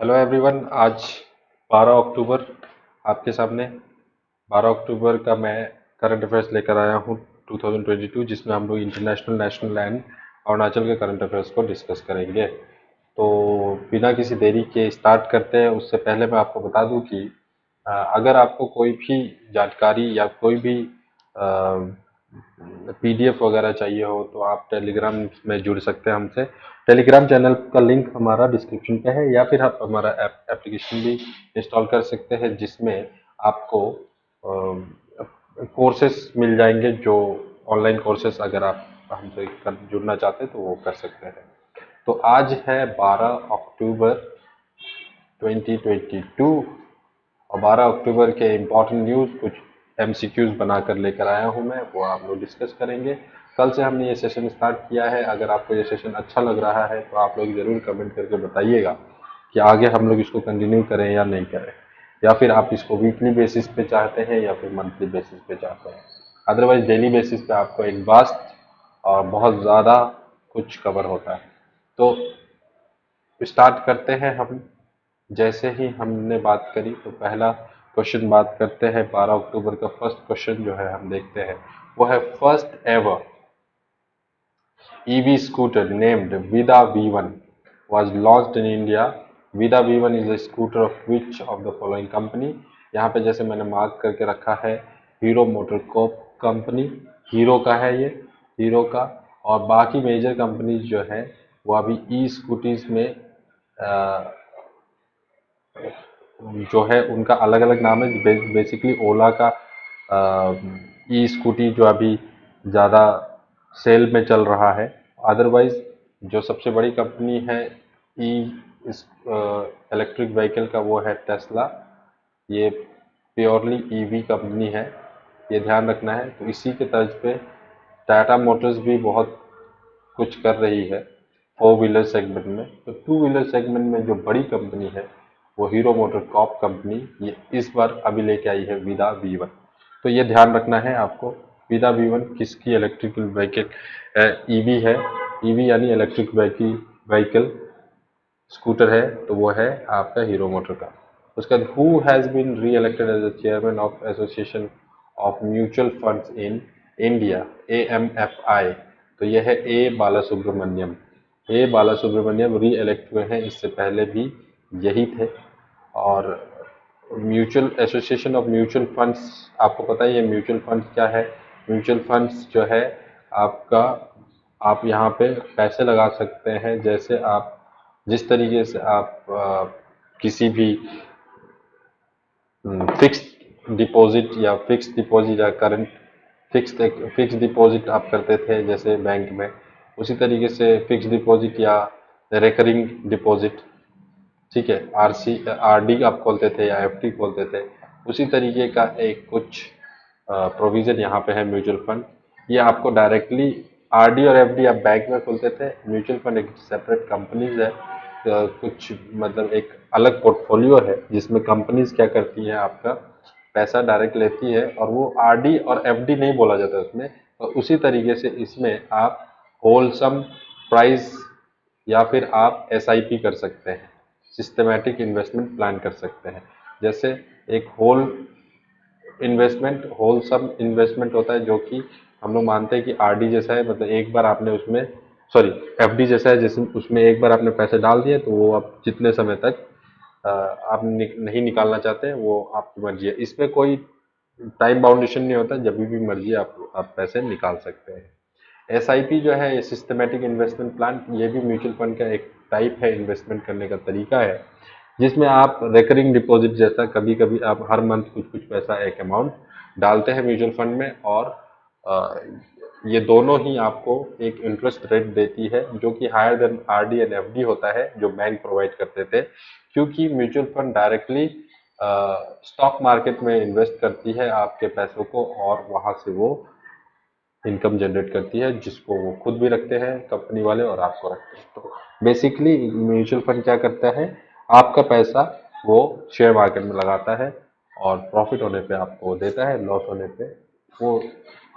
Hello everyone. आज 12 अक्टूबर आपके सामने 12 अक्टूबर का मैं करंट अफेयर्स लेकर आया हूँ 2022, जिसमें हम लोग इंटरनेशनल, नेशनल एंड अरुणाचल के करंट अफेयर्स को डिस्कस करेंगे। तो बिना किसी देरी के स्टार्ट करते हैं। उससे पहले मैं आपको बता दूं कि अगर आपको कोई भी जानकारी या कोई भी पीडीएफ वगैरह चाहिए हो तो आप टेलीग्राम में जुड़ सकते हैं हमसे। टेलीग्राम चैनल का लिंक हमारा डिस्क्रिप्शन पे है, या फिर आप हमारा एप्लीकेशन भी इंस्टॉल कर सकते हैं, जिसमें आपको कोर्सेस मिल जाएंगे। जो ऑनलाइन कोर्सेस अगर आप हमसे जुड़ना चाहते हैं तो वो कर सकते हैं। तो आज है 12 अक्टूबर 2022, और 12 अक्टूबर के इम्पोर्टेंट न्यूज़ कुछ एमसीक्यूज बनाकर लेकर आया हूं मैं, वो आप लोग डिस्कस करेंगे। कल से हमने ये सेशन स्टार्ट किया है। अगर आपको ये सेशन अच्छा लग रहा है तो आप लोग ज़रूर कमेंट करके बताइएगा कि आगे हम लोग इसको कंटिन्यू करें या नहीं करें, या फिर आप इसको वीकली बेसिस पे चाहते हैं या फिर मंथली बेसिस पे चाहते हैं। अदरवाइज डेली बेसिस पे आपको एक वास्ट और बहुत ज़्यादा कुछ कवर होता है। तो स्टार्ट करते हैं हम। जैसे ही हमने बात करी तो पहला क्वेश्चन बात करते हैं। 12 अक्टूबर का फर्स्ट क्वेश्चन जो है हम देखते हैं, वो है first ever EV scooter named Vida V1 was launched in India. Vida V1 is a scooter of which of the following company? यहाँ पे जैसे मैंने मार्क करके रखा है, Hero MotoCorp company, Hero का है ये, हीरो का। और बाकी मेजर कंपनीज जो है वो अभी ई स्कूटीज में जो है उनका अलग अलग नाम है। बेसिकली ओला का ई स्कूटी जो अभी ज़्यादा सेल में चल रहा है। अदरवाइज जो सबसे बड़ी कंपनी है ई इस इलेक्ट्रिक व्हीकल का, वो है टेस्ला। ये प्योरली ईवी कंपनी है, ये ध्यान रखना है। तो इसी के तर्ज पे टाटा मोटर्स भी बहुत कुछ कर रही है फोर व्हीलर सेगमेंट में। तो टू व्हीलर सेगमेंट में जो बड़ी कंपनी है वो हीरो मोटर कॉप कंपनी, ये इस बार अभी लेके आई है विदा V1। तो ये ध्यान रखना है आपको। विदा V1 किसकी इलेक्ट्रिकल व्हीकल ईवी है। ईवी यानी इलेक्ट्रिक व्हीकल स्कूटर है, तो वो है आपका हीरो मोटर का। उसके बाद who has been reelected as the chairman of association of mutual funds in India, AMFI। तो यह है ए बाला सुब्रमण्यम। ए बाला सुब्रमण्यम री इलेक्ट हुए हैं, इससे पहले भी यही थे। और mutual association of mutual funds, आपको पता ही है म्यूचुअल फंड्स क्या है। म्यूचुअल फंड्स जो है आपका, आप यहाँ पे पैसे लगा सकते हैं। जैसे आप जिस तरीके से आप किसी भी फिक्स डिपॉजिट या करंट फिक्स डिपॉजिट आप करते थे जैसे बैंक में, उसी तरीके से फिक्स डिपॉजिट या रेकरिंग डिपॉजिट, ठीक है, RD आप खोलते थे या FD खोलते थे, उसी तरीके का एक कुछ प्रोविजन यहाँ पे है म्यूचुअल फंड। ये आपको डायरेक्टली RD और FD आप बैंक में खोलते थे। म्यूचुअल फंड एक सेपरेट कंपनीज है, कुछ मतलब एक अलग पोर्टफोलियो है जिसमें कंपनीज क्या करती हैं, आपका पैसा डायरेक्ट लेती है, और वो RD और FD नहीं बोला जाता उसमें। और उसी तरीके से इसमें आप होलसम प्राइस या फिर आप SIP कर सकते हैं, सिस्टमेटिक इन्वेस्टमेंट प्लान कर सकते हैं। जैसे एक होलसम इन्वेस्टमेंट होता है, जो कि हम लोग मानते हैं कि RD जैसा है, मतलब एक बार आपने उसमें, सॉरी, FD जैसा है, जिसमें उसमें एक बार आपने पैसे डाल दिए तो वो आप जितने समय तक आप नहीं निकालना चाहते हैं वो आपकी मर्जी है। इसमें कोई टाइम बाउंडेशन नहीं होता, जब भी मर्जी आप पैसे निकाल सकते हैं। SIP जो है ये सिस्टमेटिक इन्वेस्टमेंट प्लान, ये भी म्यूचुअल फंड का एक टाइप है, इन्वेस्टमेंट करने का तरीका है, जिसमें आप रिकरिंग डिपॉजिट जैसा कभी कभी आप हर मंथ कुछ कुछ पैसा एक अमाउंट डालते हैं म्यूचुअल फंड में, और अ, ये दोनों ही आपको एक इंटरेस्ट रेट देती है जो कि higher than RD and FD होता है जो बैंक प्रोवाइड करते थे। क्योंकि mutual fund directly stock market में इन्वेस्ट करती है आपके पैसों को, और वहां से वो इनकम जनरेट करती है, जिसको वो खुद भी रखते हैं कंपनी वाले और आपको रखते हैं। तो बेसिकली म्यूचुअल फंड क्या करता है, आपका पैसा वो शेयर मार्केट में लगाता है, और प्रॉफिट होने पे आपको देता है, लॉस होने पे वो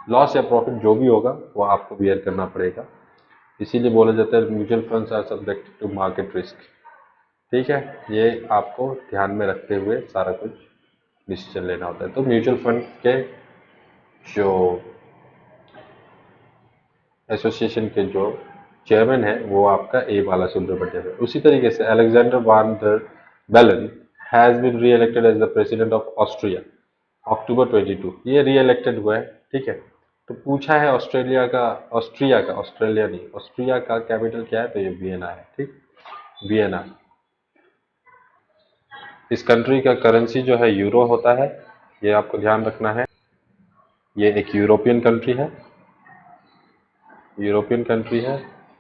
लॉस या प्रॉफिट जो भी होगा वो आपको बियर करना पड़ेगा। इसीलिए बोला जाता है mutual funds are subject to market risk. ठीक है, ये आपको ध्यान में रखते हुए सारा कुछ डिसीजन लेना होता है। तो म्यूचुअल फंड के जो एसोसिएशन के जो चेयरमैन है वो आपका ए बाला सुब्रमण्यम है। उसी तरीके से Alexander van der Bellen has been reelected as the president of Austria October 22। ये री इलेक्टेड हुआ है। ठीक है, तो पूछा है ऑस्ट्रेलिया नहीं, ऑस्ट्रिया का कैपिटल क्या है, तो ये वियना है। ठीक, वियना। इस कंट्री का करेंसी जो है यूरो होता है, ये आपको ध्यान रखना है। ये एक यूरोपियन कंट्री है,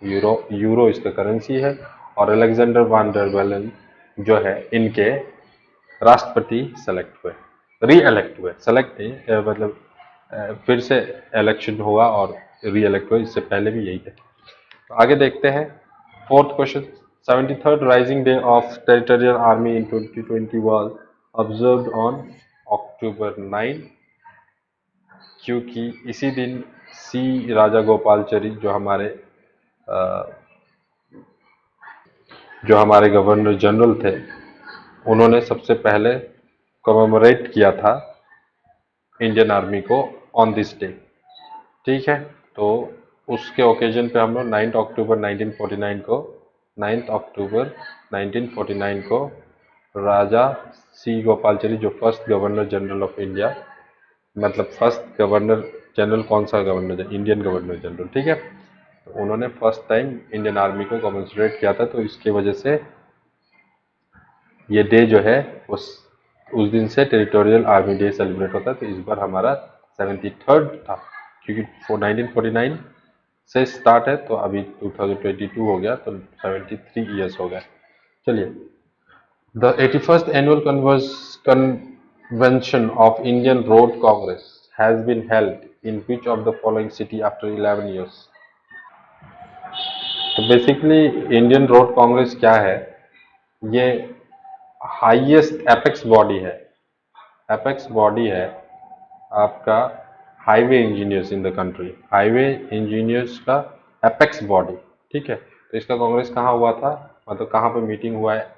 यूरो यूरो इसका करेंसी है। और अलेक्जेंडर वान डर बेलन जो है इनके राष्ट्रपति सेलेक्ट हुए, री इलेक्ट हुए, सेलेक्ट नहीं मतलब फिर से इलेक्शन हुआ और री इलेक्ट हुए, इससे पहले भी यही थे। तो आगे देखते हैं fourth question. 73rd rising day of territorial army in 2020 was observed on October 9, क्योंकि इसी दिन सी राजागोपालचारी जो हमारे गवर्नर जनरल थे, उन्होंने सबसे पहले कमेमोरेट किया था इंडियन आर्मी को ऑन दिस डे। ठीक है, तो उसके ओकेजन पे हम लोग 9 अक्टूबर 1949 को राजा सी गोपालचारी, जो first governor general of India, मतलब फर्स्ट गवर्नर जनरल, कौन सा governor general, Indian governor general. ठीक है, तो उन्होंने फर्स्ट टाइम इंडियन आर्मी को कमेंसरेट किया था, तो इसकी वजह से ये डे जो है उस दिन से टेरिटोरियल आर्मी डे सेलिब्रेट होता है। तो इस बार हमारा 73rd था, क्योंकि 1949 से स्टार्ट है, तो अभी 2022 हो गया, तो 73 ईयर्स हो गए। चलिए, the 81st annual convention of Indian road congress has been held in which of the following city after 11 years. तो बेसिकली इंडियन रोड कांग्रेस क्या है, ये हाईएस्ट एपेक्स बॉडी है आपका highway engineers in the country, highway engineers का apex body. ठीक है, तो इसका कांग्रेस कहाँ हुआ था, मतलब कहाँ पे मीटिंग हुआ है,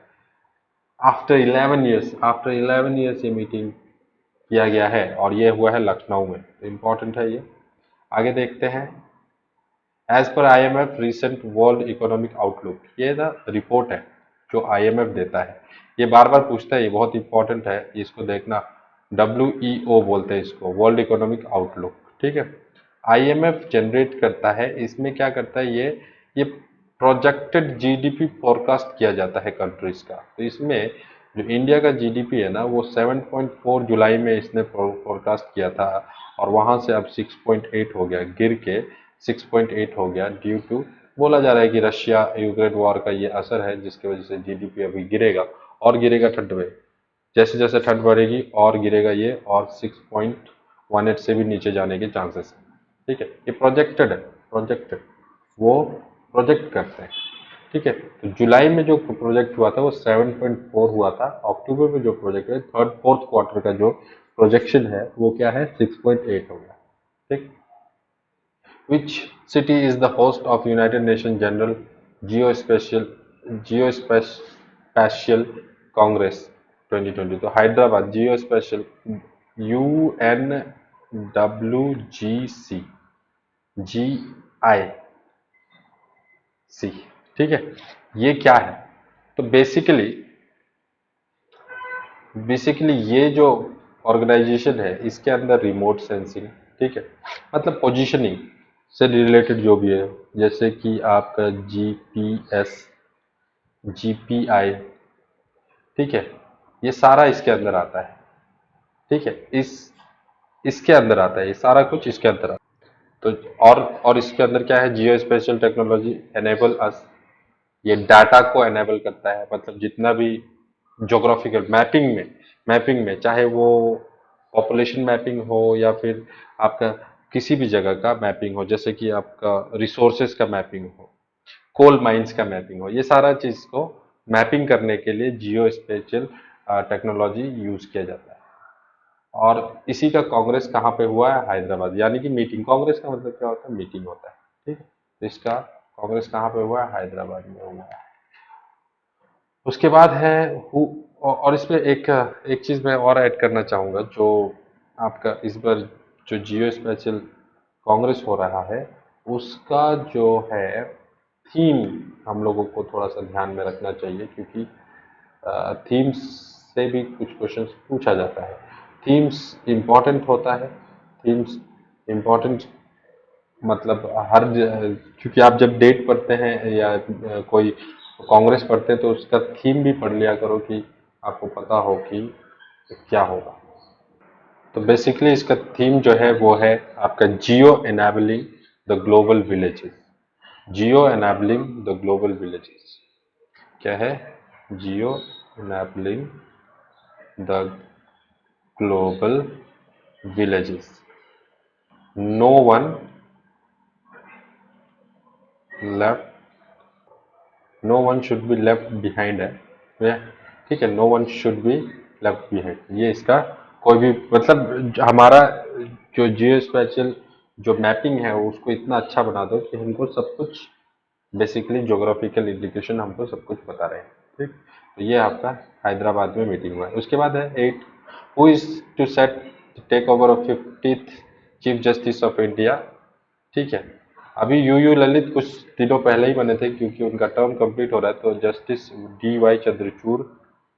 आफ्टर 11 ईयर्स ये मीटिंग किया गया है, और ये हुआ है लखनऊ में। तो इम्पोर्टेंट है ये। आगे देखते हैं, एज पर IMF recent world economic outlook, ये ना रिपोर्ट है जो IMF देता है, ये बार बार पूछता है, ये बहुत इंपॉर्टेंट है, इसको देखना। WEO बोलते हैं इसको, वर्ल्ड इकोनॉमिक आउटलुक। ठीक है, IMF जनरेट करता है, इसमें क्या करता है, ये प्रोजेक्टेड GDP फोरकास्ट किया जाता है कंट्रीज का। तो इसमें जो इंडिया का GDP है ना, वो 7.4 जुलाई में इसने फोरकास्ट किया था, और वहां से अब 6.8 हो गया, गिर के 6.8 हो गया, ड्यू टू, बोला जा रहा है कि रशिया यूक्रेन वॉर का ये असर है, जिसकी वजह से GDP अभी गिरेगा, और गिरेगा ठंड में, जैसे जैसे ठंड बढ़ेगी और गिरेगा ये, और 6.18 से भी नीचे जाने के चांसेस है। ठीक है, ये प्रोजेक्टेड है, प्रोजेक्टेड, वो प्रोजेक्ट करते हैं। ठीक है, तो जुलाई में जो प्रोजेक्ट हुआ था वो 7.4 हुआ था, अक्टूबर में जो प्रोजेक्ट है, थर्ड फोर्थ क्वार्टर का जो प्रोजेक्शन है वो क्या है, 6.8 हो गया। ठीक, which city is the host of United Nations General Geospatial Congress 2020? तो हैदराबाद जियोस्पेशल, UNWGC GIC। ठीक है, ये क्या है, तो बेसिकली ये जो ऑर्गेनाइजेशन है, इसके अंदर रिमोट सेंसिंग, ठीक है, मतलब पोजीशनिंग से रिलेटेड जो भी है, जैसे कि आपका GPS, GPI, ठीक है, ये सारा इसके अंदर आता है। ठीक है, इसके अंदर आता है, ये सारा कुछ इसके अंदर आता है। तो और इसके अंदर क्या है, जियो स्पेशल टेक्नोलॉजी एनेबल अस, ये डाटा को एनेबल करता है, मतलब जितना भी ज्योग्राफिकल मैपिंग में चाहे वो पॉपुलेशन मैपिंग हो या फिर आपका किसी भी जगह का मैपिंग हो, जैसे कि आपका रिसोर्सेज का मैपिंग हो, कोल माइंस का मैपिंग हो, ये सारा चीज को मैपिंग करने के लिए जियो स्पेशल टेक्नोलॉजी यूज किया जाता है। और इसी का कांग्रेस कहाँ पे हुआ है, हैदराबाद, यानी कि मीटिंग, कांग्रेस का मतलब क्या होता है, मीटिंग होता है। ठीक है, तो इसका कांग्रेस कहाँ पे हुआ है, हैदराबाद में हुआ है। उसके बाद है हु, और इसमें एक एक चीज़ मैं और ऐड करना चाहूँगा, जो आपका इस बार जो जियो स्पेशल कांग्रेस हो रहा है, उसका जो है थीम हम लोगों को थोड़ा सा ध्यान में रखना चाहिए, क्योंकि थीम्स से भी कुछ क्वेश्चंस पूछा जाता है। थीम्स इम्पॉर्टेंट होता है। थीम्स इम्पॉर्टेंट मतलब क्योंकि आप जब डेट पढ़ते हैं या कोई कांग्रेस पढ़ते हैं तो उसका थीम भी पढ़ लिया करो, कि आपको पता हो कि क्या होगा। तो बेसिकली इसका थीम जो है वो है आपका geo enabling the global villages. Geo enabling the global villages क्या है? Geo enabling the global villages. No one left, no one should be left behind है। ठीक है, no one should be left behind, ये इसका कोई भी मतलब हमारा जो जियो स्पेशल जो मैपिंग है उसको इतना अच्छा बना दो कि हमको सब कुछ बेसिकली ज्योग्राफिकल इंडिकेशन हमको सब कुछ बता रहे हैं। ठीक, तो ये आपका हैदराबाद में मीटिंग हुआ है। उसके बाद है 8, who is to set take over of 50th chief justice of India. ठीक है, अभी यू ललित कुछ दिनों पहले ही बने थे, क्योंकि उनका टर्म कंप्लीट हो रहा है, तो जस्टिस DY चंद्रचूड़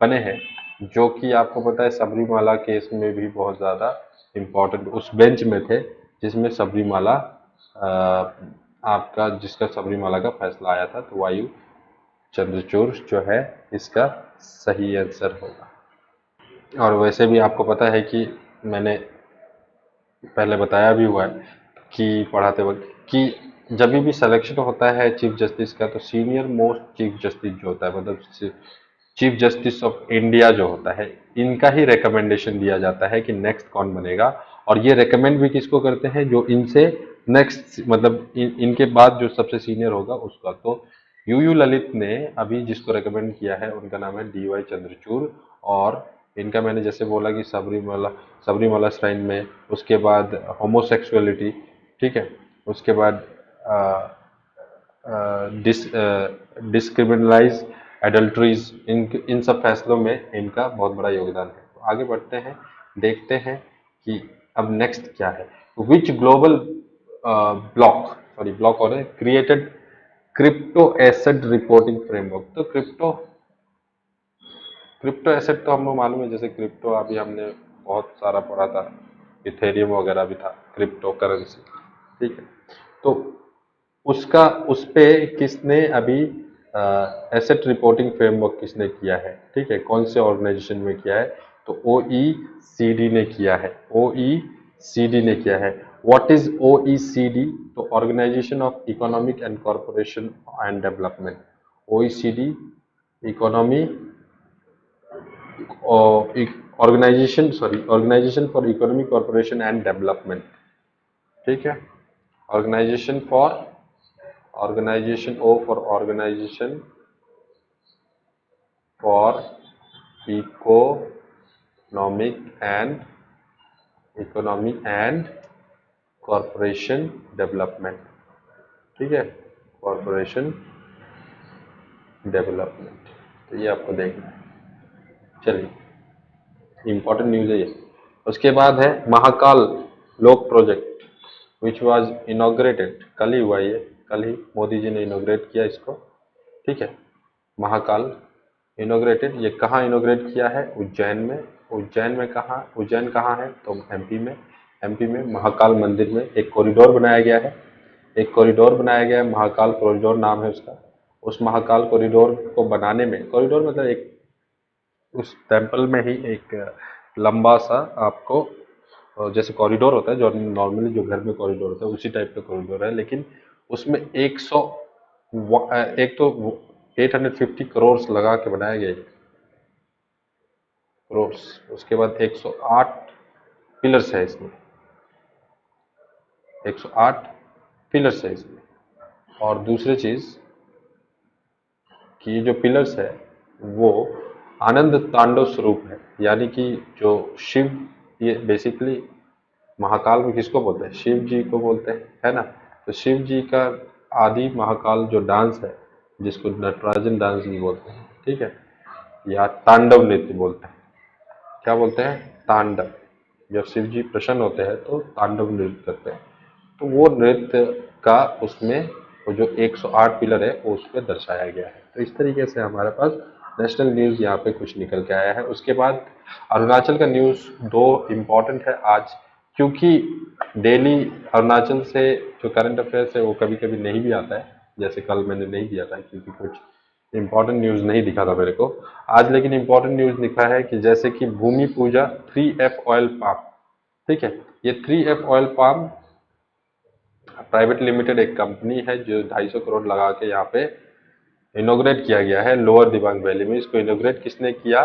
बने हैं, जो कि आपको पता है सबरीमाला केस में भी बहुत ज़्यादा इम्पोर्टेंट उस बेंच में थे, जिसमें सबरीमाला आपका जिसका सबरीमाला का फैसला आया था, तो वायु चंद्रचूड़ जो है इसका सही आंसर होगा। और वैसे भी आपको पता है कि मैंने पहले बताया भी हुआ है कि पढ़ाते वक्त कि जब भी सिलेक्शन होता है चीफ जस्टिस का, तो सीनियर मोस्ट चीफ जस्टिस जो होता है, मतलब चीफ जस्टिस ऑफ इंडिया जो होता है, इनका ही रिकमेंडेशन दिया जाता है कि नेक्स्ट कौन बनेगा। और ये रिकमेंड भी किसको करते हैं? जो इनसे नेक्स्ट मतलब इनके बाद जो सबसे सीनियर होगा उसका। तो यू ललित ने अभी जिसको रिकमेंड किया है उनका नाम है DY चंद्रचूड़। और इनका मैंने जैसे बोला कि सबरीमाला सबरीमाला श्राइन में, उसके बाद होमोसेक्सुअलिटी, ठीक है, उसके बाद डिस्क्रिमिनलाइज एडल्ट्रीज, इन सब फैसलों में इनका बहुत बड़ा योगदान है। तो आगे बढ़ते हैं, देखते हैं कि अब नेक्स्ट क्या है। विच ग्लोबल ब्लॉक ब्लॉक और created crypto asset reporting framework. तो क्रिप्टो एसेट तो हमको मालूम है, जैसे क्रिप्टो अभी हमने बहुत सारा पढ़ा था, इथेरियम वगैरह भी था क्रिप्टो करेंसी। ठीक है, तो उसका उस पे किसने अभी एसेट रिपोर्टिंग फ्रेमवर्क किसने किया है? ठीक है, कौन से ऑर्गेनाइजेशन में किया है? तो OECD ने किया है। OECD ने किया है। What is OECD? तो organisation of economic and corporation and development. OECD economy organisation for economic corporation and development. ठीक है, organisation for organisation O for organisation for economic and corporation development. ठीक है, कॉरपोरेशन डेवलपमेंट, तो ये आपको देखना है। चलिए, इंपॉर्टेंट न्यूज है ये। उसके बाद है महाकाल लोक प्रोजेक्ट विच वाज इनॉग्रेटेड, कल ही हुआ ये, कल ही मोदी जी ने इनॉग्रेट किया इसको। ठीक है, महाकाल इनॉग्रेटेड, ये कहाँ इनॉग्रेट किया है? उज्जैन में। उज्जैन में कहाँ? उज्जैन कहाँ है? तो MP में। MP में महाकाल मंदिर में एक कॉरिडोर बनाया गया है। एक कॉरिडोर बनाया गया है, महाकाल कॉरिडोर नाम है उसका। उस महाकाल कॉरिडोर को बनाने में, कॉरिडोर मतलब एक उस टेम्पल में ही एक लंबा सा आपको जैसे कॉरिडोर होता है, जो नॉर्मली जो घर में कॉरिडोर होता है उसी टाइप का कॉरिडोर है, लेकिन उसमें 100 एक तो 850 करोड़ लगा के बनाया गया है, करोड़। उसके बाद 108 पिलर्स है इसमें, 108 पिलर्स है इसमें। और दूसरी चीज कि ये जो पिलर्स है वो आनंद तांडव स्वरूप है, यानी कि जो शिव, ये बेसिकली महाकाल में किसको बोलते हैं? शिव जी को बोलते हैं, है ना। तो शिव जी का आदि महाकाल जो डांस है, जिसको नटराजन डांस भी बोलते हैं, ठीक है, या तांडव नृत्य बोलते हैं। क्या बोलते हैं? तांडव। जब शिव जी प्रसन्न होते हैं तो तांडव नृत्य करते हैं। तो वो नृत्य का उसमें वो जो 108 पिलर है वो उसमें दर्शाया गया है। तो इस तरीके से हमारे पास नेशनल न्यूज़ यहाँ पे कुछ निकल के आया है। उसके बाद अरुणाचल का न्यूज़ दो इम्पॉर्टेंट है आज, क्योंकि डेली अरुणाचल से जो करंट अफेयर्स है वो कभी कभी नहीं भी आता है। जैसे कल मैंने नहीं दिया था क्योंकि कुछ इम्पोर्टेंट न्यूज़ नहीं दिखा था मेरे को। आज लेकिन इम्पोर्टेंट न्यूज़ लिखा है कि जैसे कि भूमि पूजा 3F ऑयल पाम। ठीक है, ये 3F oil palm private limited एक कंपनी है जो 250 करोड़ लगा के यहाँ पे इनोग्रेट किया गया है लोअर दिबांग वैली में। इसको इनोग्रेट किसने किया?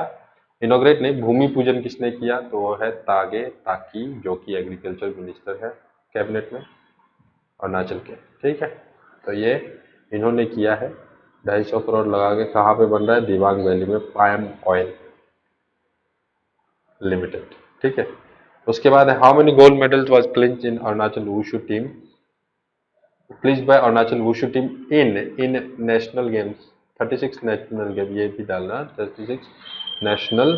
इनोग्रेट नहीं, भूमि पूजन किसने किया? तो वो है तागे ताकी, जो कि एग्रीकल्चर मिनिस्टर है कैबिनेट में अरुणाचल के। ठीक है, तो ये इन्होंने किया है 250 करोड़ लगा के। कहाँ पे बन रहा है? दिबांग वैली में, पाम ऑयल लिमिटेड। ठीक है, उसके बाद है how many gold medals was clinch in Arunachal wushu team, please by Arunachal wushu team in national games. 36 national game, ये भी डालना 36 नेशनल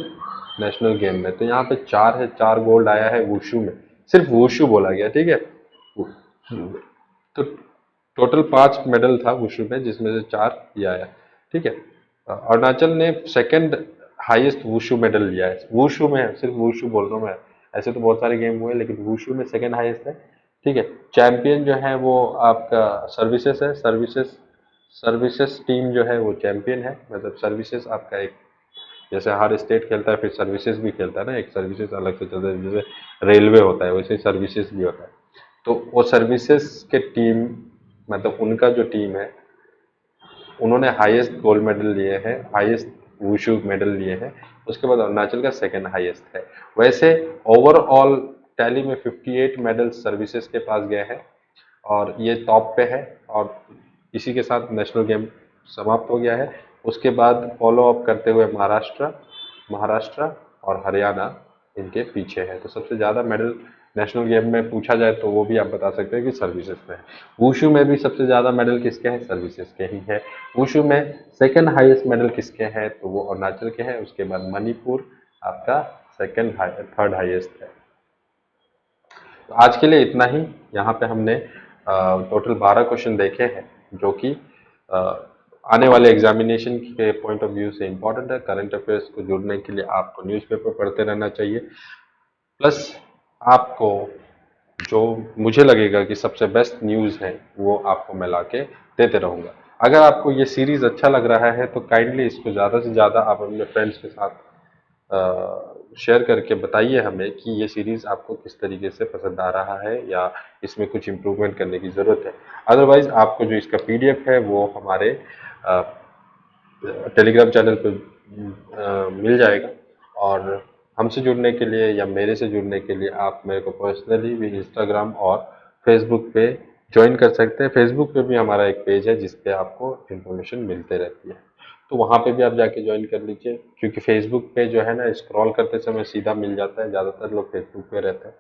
नेशनल गेम में। तो यहाँ पे 4 है, 4 गोल्ड आया है वुशु में, सिर्फ वुशु बोला गया। ठीक है, तो टोटल 5 मेडल था वुशु में जिसमें से 4 ये आया। ठीक है, अरुणाचल ने सेकंड हाईएस्ट वुशु मेडल लिया है वुशु में, सिर्फ वुशु बोल रहा हूँ मैं, ऐसे तो बहुत सारे गेम हुए लेकिन वुशु में सेकंड हाईएस्ट है। ठीक है, चैंपियन जो है वो आपका सर्विसेज है, सर्विसेज टीम जो है वो चैंपियन है। मतलब सर्विसेज आपका एक, जैसे हर स्टेट खेलता है फिर सर्विसेज भी खेलता है ना, एक सर्विसेज अलग से चलता है, जैसे रेलवे होता है वैसे ही सर्विसेज भी होता है। तो वो सर्विसेज के टीम, मतलब उनका जो टीम है उन्होंने हाईएस्ट गोल्ड मेडल लिए हैं, हाईएस्ट वुशु मेडल लिए हैं। उसके बाद अरुणाचल का सेकंड हाईएस्ट है। वैसे ओवरऑल टैली में 58 मेडल सर्विसेज के पास गए हैं और ये टॉप पे है। और इसी के साथ नेशनल गेम समाप्त हो गया है। उसके बाद फॉलो अप करते हुए महाराष्ट्र और हरियाणा इनके पीछे है। तो सबसे ज़्यादा मेडल नेशनल गेम में पूछा जाए तो वो भी आप बता सकते हैं कि सर्विसेज में है। वुशु में भी सबसे ज़्यादा मेडल किसके हैं? सर्विसेज के ही है। वुशु में सेकंड हाईएस्ट मेडल किसके हैं? तो वो अरुणाचल के हैं। उसके बाद मणिपुर आपका थर्ड हाईएस्ट है। तो आज के लिए इतना ही। यहाँ पे हमने टोटल 12 क्वेश्चन देखे हैं जो कि आने वाले एग्जामिनेशन के पॉइंट ऑफ व्यू से इम्पोर्टेंट है। करंट अफेयर्स को जुड़ने के लिए आपको न्यूज़पेपर पढ़ते रहना चाहिए, प्लस आपको जो मुझे लगेगा कि सबसे बेस्ट न्यूज़ है वो आपको मैं लाके देते रहूँगा। अगर आपको ये सीरीज़ अच्छा लग रहा है तो काइंडली इसको ज़्यादा से ज़्यादा आप अपने फ्रेंड्स के साथ शेयर करके बताइए हमें कि ये सीरीज़ आपको किस तरीके से पसंद आ रहा है या इसमें कुछ इम्प्रूवमेंट करने की ज़रूरत है। अदरवाइज़ आपको जो इसका PDF है वो हमारे टेलीग्राम चैनल पे मिल जाएगा। और हमसे जुड़ने के लिए या मेरे से जुड़ने के लिए आप मेरे को पर्सनली भी इंस्टाग्राम और फेसबुक पे ज्वाइन कर सकते हैं। फेसबुक पे भी हमारा एक पेज है जिस पे आपको इन्फॉर्मेशन मिलते रहती है, तो वहाँ पे भी आप जाके ज्वाइन कर लीजिए। क्योंकि फेसबुक पे जो है ना स्क्रॉल करते समय सीधा मिल जाता है, ज़्यादातर लोग फेसबुक पे रहते हैं।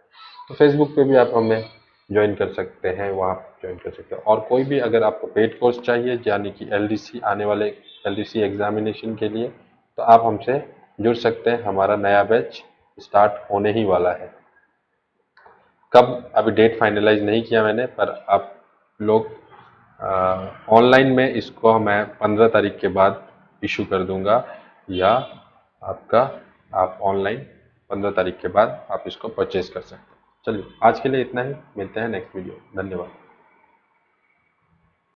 तो फेसबुक पे भी आप हमें ज्वाइन कर सकते हैं, वहाँ ज्वाइन कर सकते हैं। और कोई भी अगर आपको पेड कोर्स चाहिए यानी कि LDC आने वाले LDC एग्जामिनेशन के लिए, तो आप हमसे जुड़ सकते हैं। हमारा नया बैच स्टार्ट होने ही वाला है। कब, अभी डेट फाइनलाइज नहीं किया मैंने, पर आप लोग ऑनलाइन में इसको मैं 15 तारीख के बाद इशू कर दूंगा, या आपका आप ऑनलाइन 15 तारीख के बाद आप इसको परचेज कर सकते हैं। चलिए आज के लिए इतना ही, मिलते हैं नेक्स्ट वीडियो। धन्यवाद।